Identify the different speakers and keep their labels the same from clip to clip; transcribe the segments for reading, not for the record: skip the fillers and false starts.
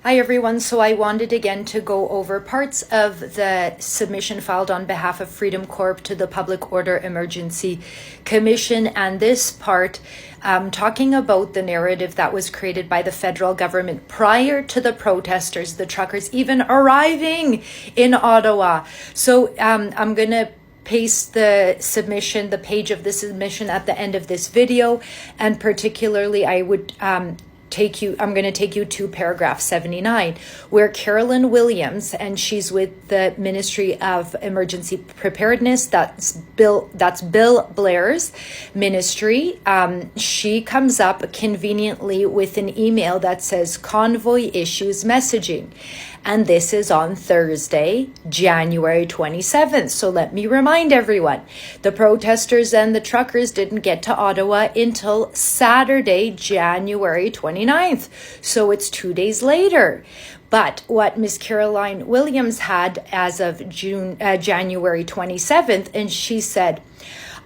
Speaker 1: Hi everyone, so I wanted again to go over parts of the submission filed on behalf of Freedom Corp to the Public Order Emergency Commission, and this part talking about the narrative that was created by the federal government prior to the protesters, the truckers even arriving in Ottawa. So I'm going to paste the submission, the page of the submission at the end of this video, and particularly I would I'm going to take you to paragraph 79, where Carolyn Williams, and she's with the Ministry of Emergency Preparedness, that's Bill Blair's ministry. She comes up conveniently with an email that says convoy issues messaging. And this is on Thursday, January 27th. So let me remind everyone, the protesters and the truckers didn't get to Ottawa until Saturday, January 29th. So it's 2 days later. But what Miss Caroline Williams had as of January 27th, and she said,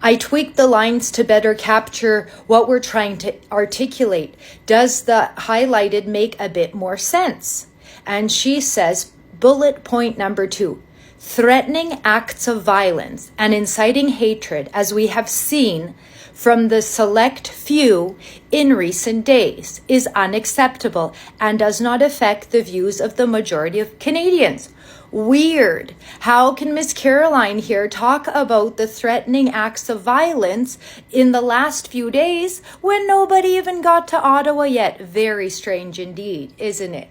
Speaker 1: I tweaked the lines to better capture what we're trying to articulate. Does the highlighted make a bit more sense? And she says, bullet point number 2, threatening acts of violence and inciting hatred, as we have seen from the select few in recent days, is unacceptable and does not affect the views of the majority of Canadians. Weird. How can Miss Caroline here talk about the threatening acts of violence in the last few days when nobody even got to Ottawa yet? Very strange indeed, isn't it?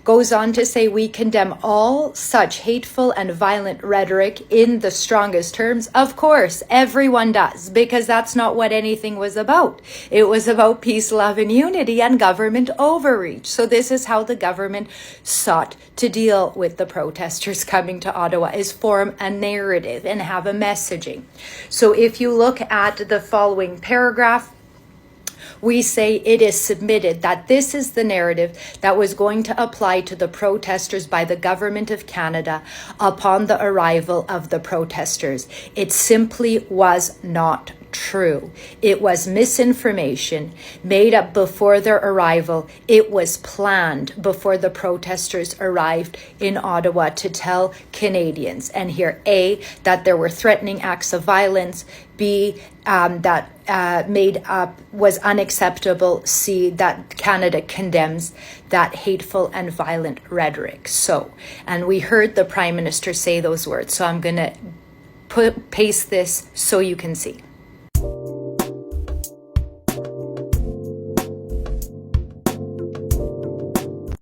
Speaker 1: Goes on to say, we condemn all such hateful and violent rhetoric in the strongest terms. Of course, everyone does, because that's not what anything was about. It was about peace, love, and unity and government overreach. So this is how the government sought to deal with the protesters coming to Ottawa, is form a narrative and have a messaging. So if you look at the following paragraph, we say it is submitted that this is the narrative that was going to apply to the protesters by the Government of Canada upon the arrival of the protesters. It simply was not true. It was misinformation made up before their arrival. It was planned before the protesters arrived in Ottawa to tell Canadians. And here, A, that there were threatening acts of violence, B, that made up was unacceptable, C, that Canada condemns that hateful and violent rhetoric. So, and we heard the Prime Minister say those words. So I'm going to paste this so you can see.